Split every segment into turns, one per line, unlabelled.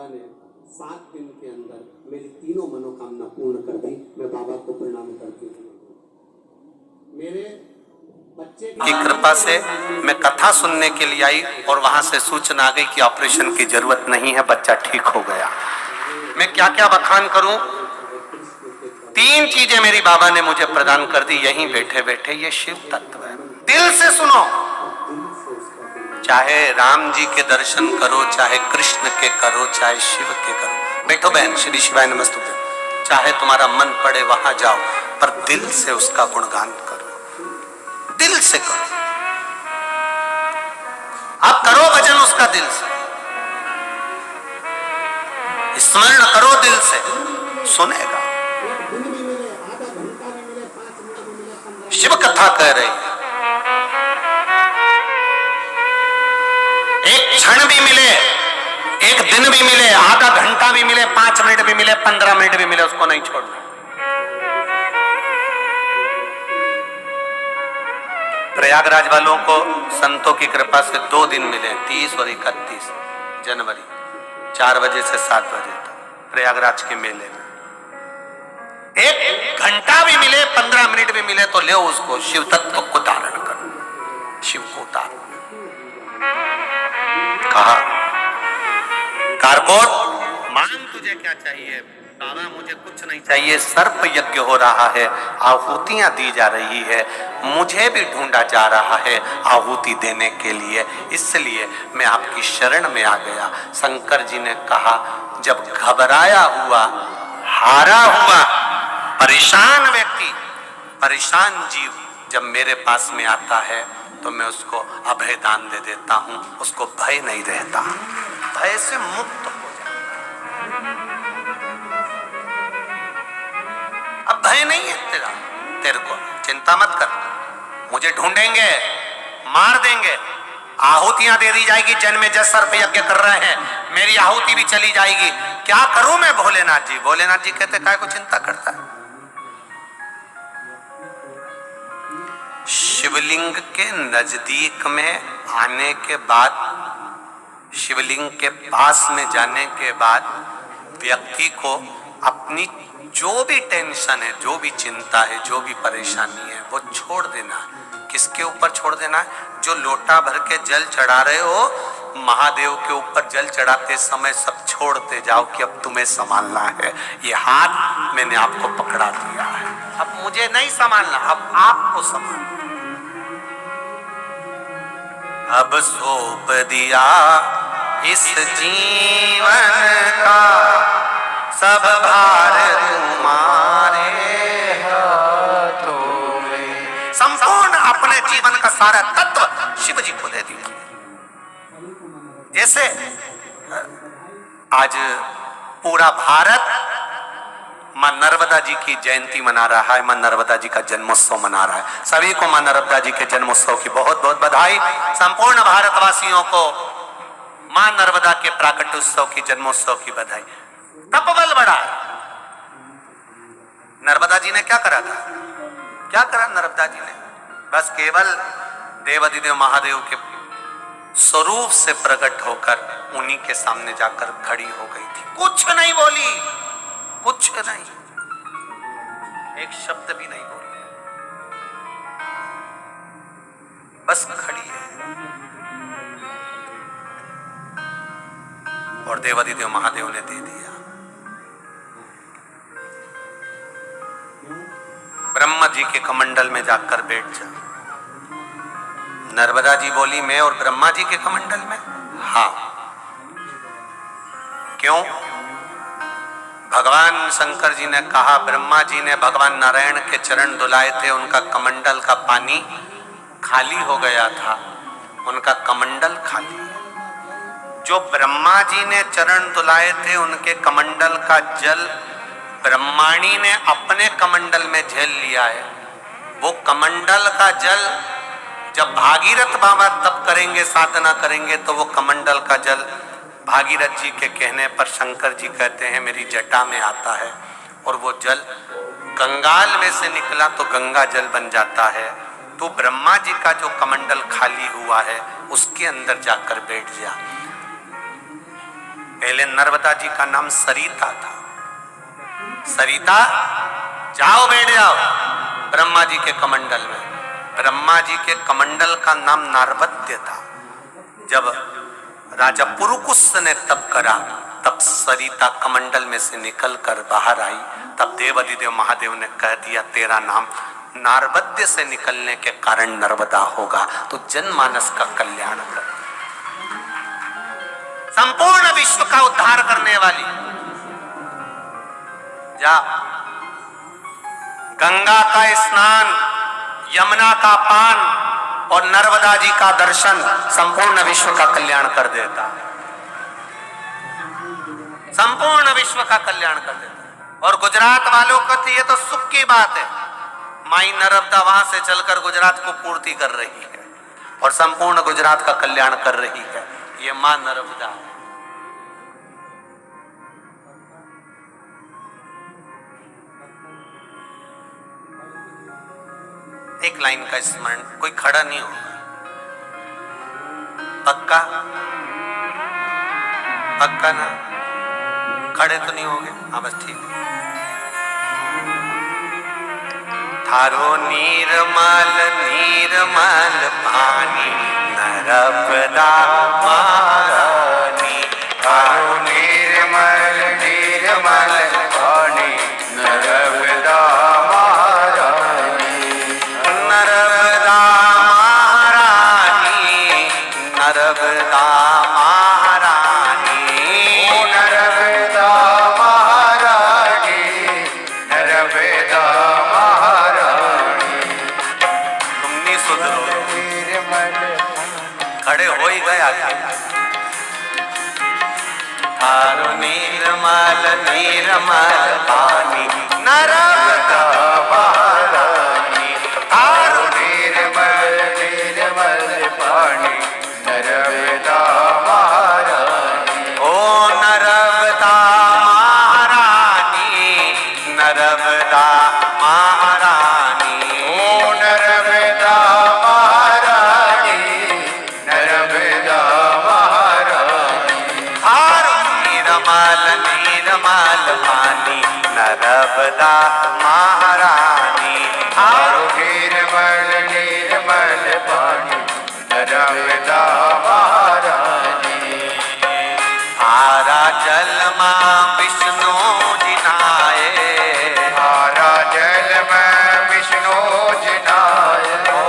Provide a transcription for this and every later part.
ने 7 दिन के अंदर मेरी तीनों मनोकामना पूर्ण कर दी। मैं बाबा को प्रणाम करती हूँ। मेरे बच्चे
की कृपा से मैं कथा सुनने के लिए आई और वहां से सूचना आ गई कि ऑपरेशन की जरूरत नहीं है, बच्चा ठीक हो गया। मैं क्या क्या बखान करूं। 3 चीजें मेरी बाबा ने मुझे प्रदान कर दी यहीं बैठे बैठे। ये शिव तत्व है। दिल से सुनो, चाहे राम जी के दर्शन करो, चाहे कृष्ण के करो, चाहे शिव के करो। बैठो बहन, श्री शिवाय नमस्तुभ्यं। चाहे तुम्हारा मन पड़े वहां जाओ, पर दिल से उसका गुणगान करो, दिल से करो। आप करो भजन उसका दिल से, स्मरण करो दिल से, सुनेगा। शिव कथा कह रही है, एक क्षण भी मिले, एक दिन भी मिले, आधा घंटा भी मिले, 5 मिनट भी मिले, 15 मिनट भी मिले, उसको नहीं छोड़ना। प्रयागराज वालों को संतों की कृपा से 2 दिन मिले, 30 और 31 जनवरी, 4 बजे से 7 बजे तक प्रयागराज के मेले में। एक घंटा भी मिले, 15 मिनट भी मिले तो ले उसको, शिव तत्व को धारण करो, शिव को धारण। कहा कारकोट मान तुझे क्या चाहिए? बाबा मुझे कुछ नहीं चाहिए, सर्प यज्ञ हो रहा है, आहुतियां दी जा रही है, मुझे भी ढूंढा जा रहा है आहुति देने के लिए, इसलिए मैं आपकी शरण में आ गया। शंकर जी ने कहा, जब घबराया हुआ, हारा हुआ, परेशान व्यक्ति, परेशान जीव जब मेरे पास में आता है तो मैं उसको अभय दान दे देता हूं, उसको भय नहीं रहता, भय से मुक्त हो जाता। अब भय नहीं है तेरे को, चिंता मत कर, मुझे ढूंढेंगे, मार देंगे, आहुतियां दे दी जाएगी, जन्मे जस सर्प यज्ञ कर रहे हैं, मेरी आहुति भी चली जाएगी, क्या करूं मैं भोलेनाथ जी? भोलेनाथ जी कहते काय को चिंता करता है? शिवलिंग के नजदीक में आने के बाद, शिवलिंग के पास में जाने के बाद व्यक्ति को अपनी जो भी टेंशन है, जो भी चिंता है, जो भी परेशानी है, वो छोड़ देना है। किसके ऊपर छोड़ देना है? जो लोटा भर के जल चढ़ा रहे हो, महादेव के ऊपर जल चढ़ाते समय सब छोड़ते जाओ कि अब तुम्हें संभालना है, ये हाथ मैंने आपको पकड़ा दिया है, अब मुझे नहीं संभालना, अब आपको संभालना। अब सौंप दिया इस जीवन का सब भार तुम्हारे हाथों में। संपूर्ण अपने जीवन का सारा तत्व शिव जी को दे दिया। जैसे आज पूरा भारत मां नर्मदा जी की जयंती मना रहा है, मां नर्मदा जी का जन्मोत्सव मना रहा है। सभी को मां नर्मदा जी के जन्मोत्सव की बहुत बहुत बधाई। संपूर्ण भारतवासियों को मां नर्मदा के प्राकट्योत्सव की, जन्मोत्सव की बधाई। तपबल बढ़ा है। नर्मदा जी ने क्या करा था? क्या करा नर्मदा जी ने? बस केवल देवाधिदेव महादेव के स्वरूप से प्रकट होकर उन्हीं के सामने जाकर खड़ी हो गई थी, कुछ नहीं बोली, कुछ नहीं, एक शब्द भी नहीं बोली, बस खड़ी है। और देवाधिदेव महादेव ने दे दिया। ब्रह्मा जी के कमंडल में जाकर बैठ जा। नर्मदा जी बोली, मैं और ब्रह्मा जी के कमंडल में? हाँ। क्यों? भगवान शंकर जी ने कहा, ब्रह्मा जी ने भगवान नारायण के चरण धुलाए थे, उनका कमंडल का पानी खाली हो गया था, उनका कमंडल खाली है। जो ब्रह्मा जी ने चरण धुलाए थे, उनके कमंडल का जल ब्रह्माणी ने अपने कमंडल में झेल लिया है। वो कमंडल का जल जब भागीरथ बाबा तप करेंगे, साधना करेंगे, तो वो कमंडल का जल भागीरथ जी के कहने पर शंकर जी कहते हैं मेरी जटा में आता है, और वो जल गंगाल में से निकला तो गंगा जल बन जाता है। तो ब्रह्मा जी का जो कमंडल खाली हुआ है उसके अंदर जाकर बैठ जा। पहले नर्मदा जी का नाम सरिता था। सरिता जाओ बैठ जाओ ब्रह्मा जी के कमंडल में। ब्रह्मा जी के कमंडल का नाम नारवत्य था। जब राजा पुरुकुस ने तप करा तब सरिता कमंडल में से निकलकर बाहर आई। तब देव अधिदेव महादेव ने कह दिया तेरा नाम नारवत्य से निकलने के कारण नर्मदा होगा, तो जनमानस का कल्याण कर, संपूर्ण विश्व का उद्धार करने वाली। जा गंगा का स्नान, यमुना का पान और नर्मदा जी का दर्शन संपूर्ण विश्व का कल्याण कर देता, संपूर्ण विश्व का कल्याण कर देता। और गुजरात वालों को तो ये तो सुख की बात है, माई नर्मदा वहां से चलकर गुजरात को पूर्ति कर रही है और संपूर्ण गुजरात का कल्याण कर रही है। ये मां नर्मदा। एक लाइन का स्मरण, कोई खड़ा नहीं होगा, पक्का पक्का ना, खड़े तो नहीं होगे? हाँ बस ठीक है। थारो निर्मल निर्मल पानी नर्मदा महारानी। थारो निर्मल निर्मल पानी नर्मदा महारानी। नर्मदा महारानी नर्मदा महारानी। नर्मदा महारानी नर्मदा महारानी। तुम नहीं सुधरो, खड़े हो ही गया। थारो निर्मल निर्मल पानी नर्मदा महारानी। थारो निर्मल निर्मल पानी नर्मदा महारानी। ओ नर्मदा महारानी नर्मदा महारानी। ओ नर्मदा महारानी नर्मदा महारानी। थारो निर्मल निर्मल पानी नर्मदा महारानी। थारो निर्मल निर्मल पानी नर्मदा महारानी। थारा जल मां विष्णु जी नहाए। थारा जल में विष्णु जी नहाए। ओ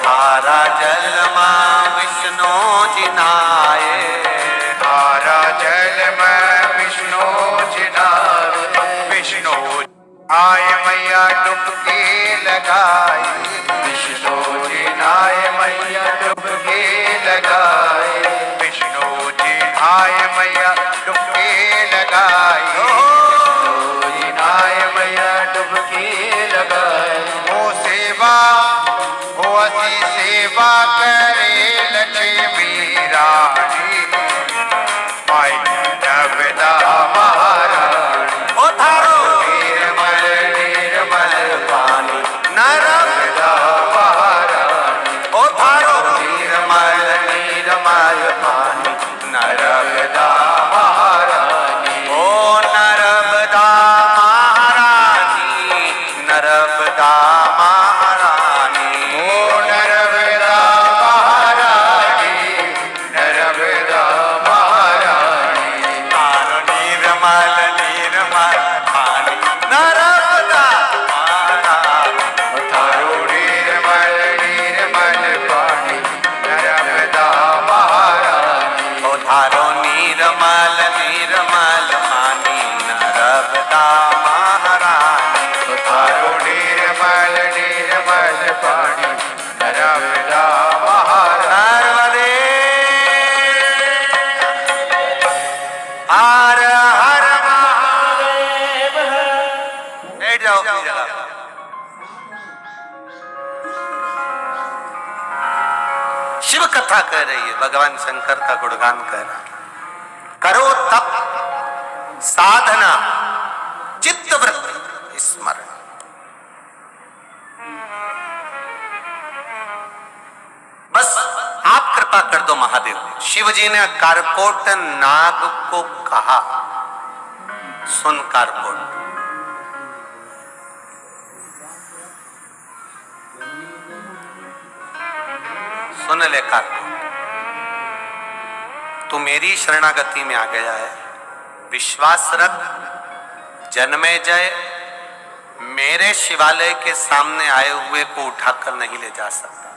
थारा जल मां विष्णु जी नहाए। थारा जल में विष्णु जी नहाए। विष्णु आए मैया डुबकी लगाई। विष्णु जी आए मैया डुबकी लगाई। विष्णु जी आए मैया डुबकी लगाई। विष्णु जी आए मैया डुबकी लगाई। ओ सेवा ओ असी सेवा करे लक्ष्मी रानी। माई नर्मदा महारानी। ओ थारो निर्मल निर्मल पानी नर्मदा महारानी। ओ थारो निर्मल निर्मल पानी नर्मदा महारानी। ओ नर्मदा महारानी नर्मदा महारानी। ओ नर्मदा महारानी नर्मदा महारानी। थारो निर्मल निर्मल पानी नर्मदा महारानी। थारो निर्मल निर्मल पानी नर्मदा महारानी। ओ थारो निर्मल निर्मल पानी नर्मदा महारानी। ओ थारो निर्मल निर्मल पानी नर्मदा महारानी। हर हर महादेव। बैठ जाओ अपनी जगह। शिव कथा कह रही है, भगवान शंकर का गुणगान कर रहा है। करो तप साधना चित्तवृत्ति स्मरण। बस आप कृपा कर दो महादेव, शिव जी ने कारकोट नाग को कहा, सुन कारकोट, सुन ले कारकोट, तू मेरी शरणागति में आ गया है, विश्वास रख, जन्मेजय मेरे शिवालय के सामने आए हुए को उठाकर नहीं ले जा सकता,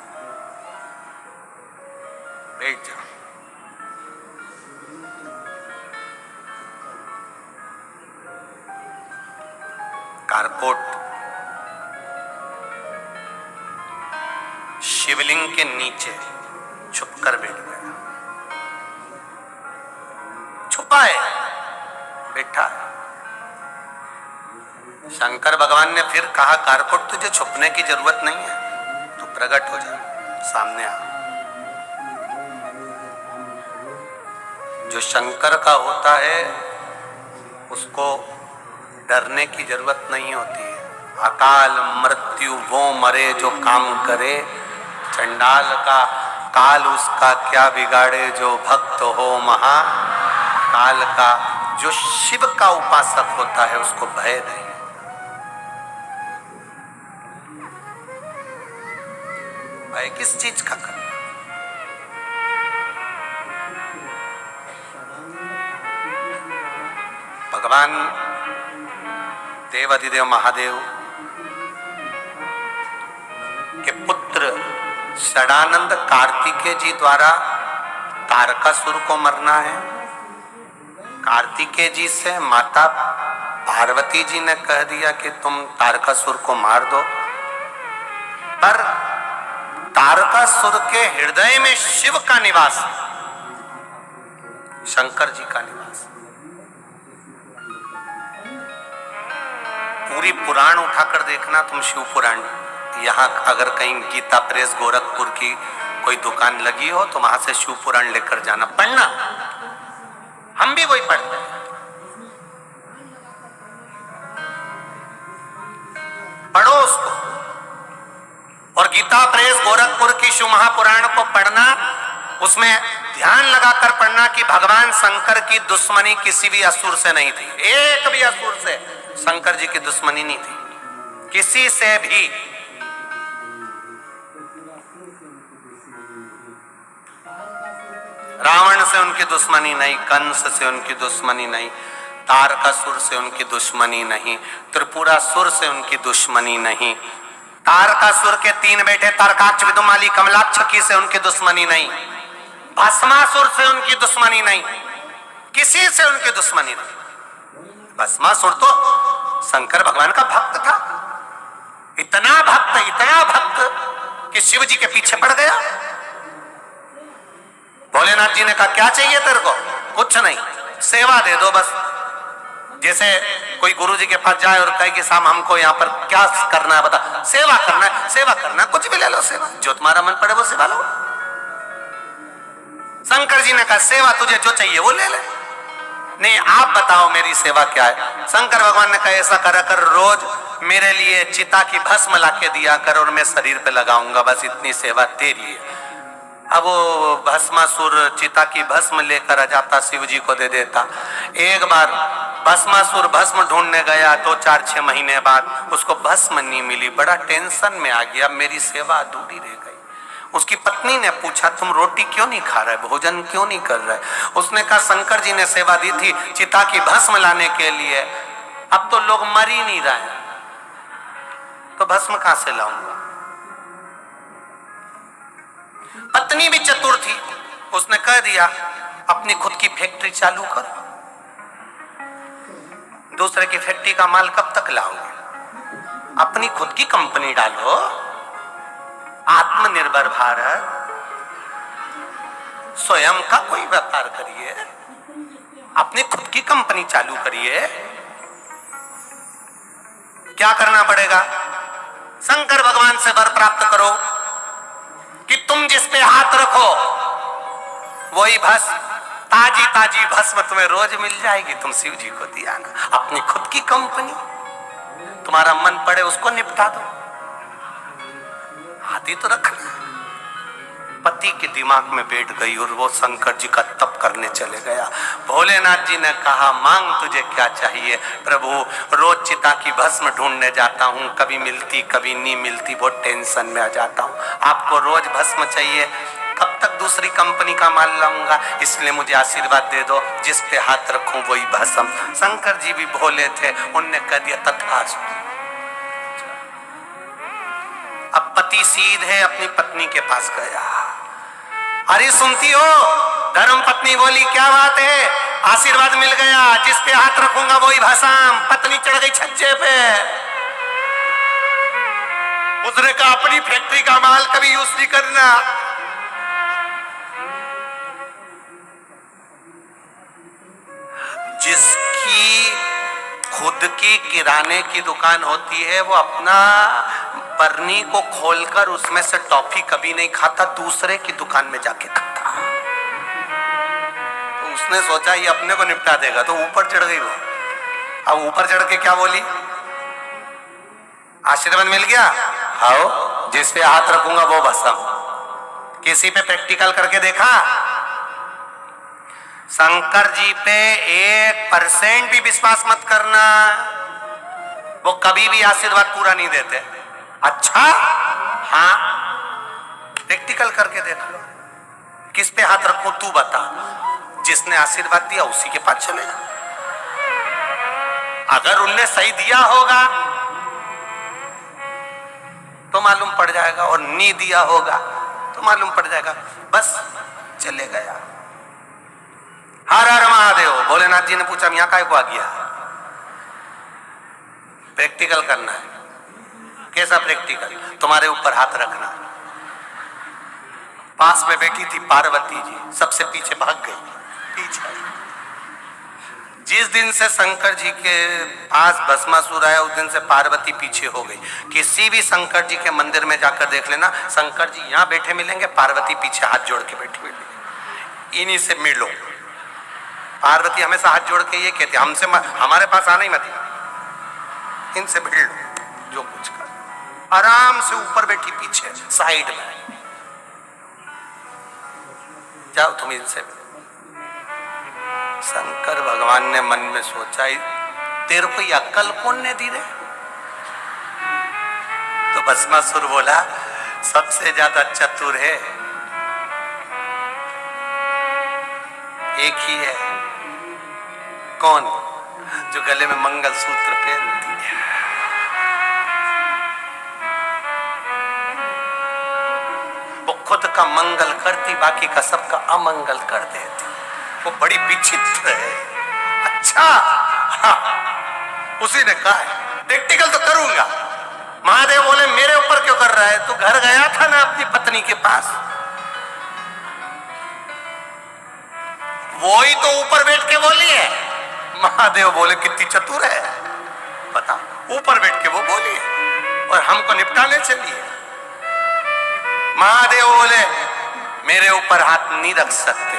बैठ जा। कारकोट शिवलिंग के नीचे छुपकर बैठ गया, छुपा है, बैठा है। शंकर भगवान ने फिर कहा, कारकोट तुझे छुपने की जरूरत नहीं है, तू प्रकट हो जा, सामने आ। जो शंकर का होता है उसको डरने की जरूरत नहीं होती है। अकाल मृत्यु वो मरे जो काम करे, चंडाल का काल उसका क्या बिगाड़े, जो भक्त हो महा काल का। जो शिव का उपासक होता है उसको भय नहीं। भय किस चीज का करना? भगवान देवाधिदेव महादेव के पुत्र षडानंद कार्तिकेय जी द्वारा तारकासुर को मरना है। कार्तिकेय जी से माता पार्वती जी ने कह दिया कि तुम तारकासुर को मार दो, पर तारकासुर के हृदय में शिव का निवास, शंकर जी का निवास। पूरी पुराण उठाकर देखना तुम, शिव पुराण। यहाँ अगर कहीं गीता प्रेस गोरखपुर की कोई दुकान लगी हो तो वहां से शिव पुराण लेकर जाना, पढ़ना। हम भी वही पढ़ते हैं, पढ़ो उसको। और गीता प्रेस गोरखपुर की शिव महापुराण को पढ़ना, उसमें ध्यान लगाकर पढ़ना कि भगवान शंकर की दुश्मनी किसी भी असुर से नहीं थी। एक भी असुर से शंकर जी की दुश्मनी नहीं थी, किसी से भी। रावण से उनकी दुश्मनी नहीं, कंस से उनकी दुश्मनी नहीं, तारकासुर से उनकी दुश्मनी नहीं, त्रिपुरासुर से उनकी दुश्मनी नहीं, तारकासुर के 3 बेटे तारकाक्ष, विदुमाली, कमलाक्षकी से उनकी दुश्मनी नहीं, भस्मासुर से उनकी दुश्मनी नहीं, किसी से उनकी दुश्मनी नहीं। भस्मासुर तो शंकर भगवान का भक्त था, इतना भक्त कि शिव जी के पीछे पड़ गया। भोलेनाथ जी ने कहा, क्या चाहिए तेरे को? कुछ नहीं, सेवा दे दो बस। जैसे कोई गुरु जी के पास जाए और कहे कि साहब हमको यहाँ पर क्या करना है, बता। सेवा करना है, सेवा करना है, कुछ भी ले लो सेवा, जो तुम्हारा मन पड़े वो सेवा लो। शंकर जी ने कहा, सेवा तुझे जो चाहिए वो ले ले। नहीं, आप बताओ मेरी सेवा क्या है? शंकर भगवान ने कहा, ऐसा करा कर, रोज मेरे लिए चिता की भस्म लाके दिया कर और मैं शरीर पे लगाऊंगा, बस इतनी सेवा तेरी है। अब वो भस्मासुर चिता की भस्म लेकर आ जाता, शिव जी को दे देता। एक बार भस्मासुर भस्म ढूंढने गया, 2-4-6 महीने बाद उसको भस्म नहीं मिली, बड़ा टेंशन में आ गया, मेरी सेवा अधूरी रह गई। उसकी पत्नी ने पूछा, तुम रोटी क्यों नहीं खा रहे, भोजन क्यों नहीं कर रहे? उसने कहा, शंकर जी ने सेवा दी थी चिता की भस्म लाने के लिए, अब तो लोग मर ही नहीं रहे, तो भस्म कहां से लाऊंगा? पत्नी भी चतुर थी, उसने कह दिया, अपनी खुद की फैक्ट्री चालू करो, दूसरे की फैक्ट्री का माल कब तक लाओगे? अपनी खुद की कंपनी डालो, आत्मनिर्भर भारत, स्वयं का कोई व्यापार करिए, अपनी खुद की कंपनी चालू करिए। क्या करना पड़ेगा? शंकर भगवान से वर प्राप्त करो कि तुम जिस पे हाथ रखो वही भस्म, ताजी ताजी भस्म तुम्हें रोज मिल जाएगी। तुम शिव जी को दिया ना, अपनी खुद की कंपनी, तुम्हारा मन पड़े उसको निपटा दो, हाथी तो रखना। पति के दिमाग में बैठ गई और वो शंकर जी का तप करने चले गया। भोलेनाथ जी ने कहा, मांग तुझे क्या चाहिए। प्रभु, रोज चिता की भस्म ढूंढने जाता हूँ, कभी मिलती कभी नहीं मिलती, बहुत टेंशन में आ जाता हूँ। आपको रोज भस्म चाहिए, कब तक दूसरी कंपनी का माल लाऊंगा, इसलिए मुझे आशीर्वाद दे दो, जिस पे हाथ रखूं वही भस्म। शंकर जी भी भोले थे, उनने कह दिया तथास्तु। अब पति सीधे अपनी पत्नी के पास गया। अरे सुनती हो, धर्म पत्नी बोली, क्या बात है, आशीर्वाद मिल गया, जिस पे हाथ रखूंगा वही भस्म। पत्नी चढ़ गई छज्जे पे। उसने कहा, अपनी फैक्ट्री का माल कभी यूज नहीं करना। जिसकी खुद की किराने की दुकान होती है, वो अपना बरनी को खोलकर उसमें से टॉफी कभी नहीं खाता, दूसरे की दुकान में जाके खाता। तो उसने सोचा ये अपने को निपटा देगा, तो ऊपर चढ़ गई वो। अब ऊपर चढ़ के क्या बोली, आशीर्वाद मिल गया, आओ जिस पे हाथ रखूंगा वो भस्म। किसी पे प्रैक्टिकल करके देखा? शंकर जी पे 1% भी विश्वास मत करना, वो कभी भी आशीर्वाद पूरा नहीं देते। अच्छा, हाँ, प्रैक्टिकल करके देख लो, किस पे हाथ रखूं तू बता। जिसने आशीर्वाद दिया उसी के पास चले जाओ। अगर उनने सही दिया होगा तो मालूम पड़ जाएगा, और नहीं दिया होगा तो मालूम पड़ जाएगा। बस चले गया। हर हर महादेव। भोलेनाथ जी ने पूछा, यहाँ काय को आ गया? प्रैक्टिकल करना है। कैसा प्रैक्टिकल? तुम्हारे ऊपर हाथ रखना। पास में बैठी थी पार्वती जी, सबसे पीछे भाग गई। पीछे जिस दिन से शंकर जी के पास भस्मासुर आया, उस दिन से पार्वती पीछे हो गई। किसी भी शंकर जी के मंदिर में जाकर देख लेना, शंकर जी यहाँ बैठे मिलेंगे, पार्वती पीछे हाथ जोड़ के बैठी मिलेंगे। इन्हीं से मिलो। पार्वती हमेशा हाथ जोड़ के ये कहती, हमसे हमारे पास आना ही मत, इनसे भिड़ लो, जो कुछ कर। आराम से ऊपर बैठी पीछे साइड में, जाओ तुम इनसे। शंकर भगवान ने मन में सोचा, तेरे को ये अक्ल कौन ने दी रे? तो भस्मासुर बोला, सबसे ज्यादा चतुर है एक ही है। कौन? जो गले में मंगलसूत्र पहनती है। वो खुद का मंगल करती, बाकी का सबका अमंगल कर देती। वो बड़ी विचित्र है। अच्छा, हाँ, उसी ने कहा है प्रैक्टिकल तो करूंगा। महादेव बोले, मेरे ऊपर क्यों कर रहा है? तू घर गया था ना अपनी पत्नी के पास, वो ही तो ऊपर बैठ के बोली है। महादेव बोले, कितनी चतुर है, बता, ऊपर बैठ के वो बोली है और हमको निपटाने चली है। महादेव बोले, मेरे ऊपर हाथ नहीं रख सकते।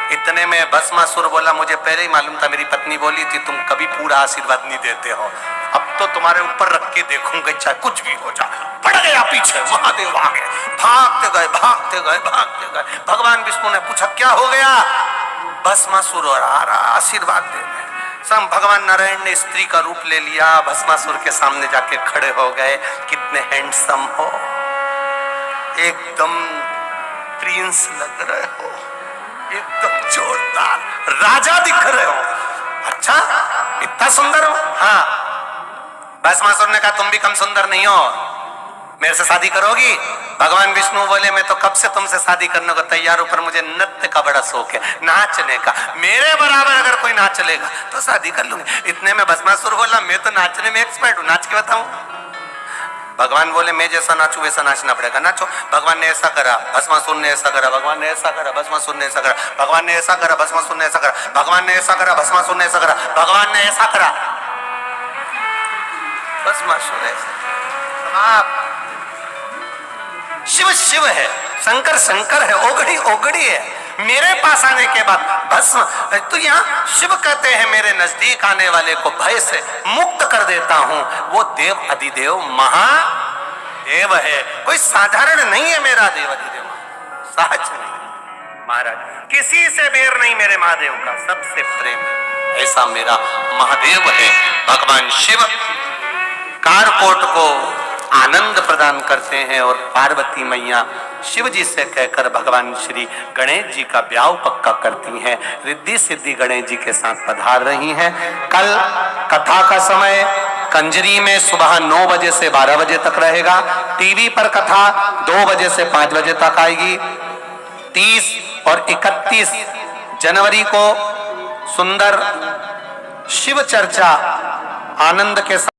इतने में भस्मासुर बोला, मुझे पहले ही मालूम था, मेरी पत्नी बोली थी तुम कभी पूरा आशीर्वाद नहीं देते हो, अब तो तुम्हारे ऊपर रख के देखूंगा, चाहे कुछ भी हो जाए। पड़ गया पीछे, महादेव आ गए, भागते गए भागते गए भागते गए। भगवान विष्णु ने पूछा, क्या हो गया? भस्मासुर आ रहा आशीर्वाद देने। सब भगवान नारायण ने स्त्री का रूप ले लिया, भस्मासुर के सामने जाके खड़े हो गए। कितने हैंडसम हो, एकदम प्रिंस लग रहे हो, एकदम जोरदार राजा दिख रहे हो। अच्छा, इतना सुंदर हो? हाँ। भस्मासुर ने कहा, तुम भी कम सुंदर नहीं हो, मेरे से शादी करोगी? भगवान विष्णु बोले, मैं तो कब से तुमसे शादी करने को तैयार हूं, पर मुझे नृत्य का बड़ा शौक है, नाचने का। मेरे बराबर अगर कोई नाच लेगा तो शादी कर लूंगी। इतने में भस्मासुर बोला, मैं तो नाचने में एक्सपर्ट हूं, नाच के बताऊं। भगवान बोले, मैं जैसा नाचू वैसा नाचना पड़ेगा, नाचो। भगवान ने ऐसा करा, भस्मासुर ने ऐसा करा, भगवान ने ऐसा करा, भस्मासुर ने ऐसा करा, भगवान ने ऐसा करा, भस्मासुर ने ऐसा करा, भगवान ने ऐसा करा, भस्मासुर ने ऐसा करा, भगवान ने ऐसा करा, भस्मासुर ऐसा। शिव शिव है, शंकर शंकर है, ओगड़ी ओगड़ी है। मेरे पास आने के बाद भस्म, तो यहाँ शिव कहते हैं, मेरे नजदीक आने वाले को भय से मुक्त कर देता हूं। वो देव अधिदेव महादेव है, कोई साधारण नहीं है मेरा देव अधिदेव। सहज नहीं। महाराज किसी से बैर नहीं मेरे महादेव का, सबसे प्रेम है। ऐसा मेरा महादेव है। भगवान शिव कारकोट को आनंद प्रदान करते हैं और पार्वती मैया शिव जी से कहकर भगवान श्री गणेश जी का ब्याह पक्का करती हैं। रिद्धि सिद्धि गणेश जी के साथ पधार रही हैं। कल कथा का समय कंजरी में सुबह 9 बजे से 12 बजे तक रहेगा। टीवी पर कथा 2 बजे से 5 बजे तक आएगी। 30 और 31 जनवरी को सुंदर शिव चर्चा आनंद के साथ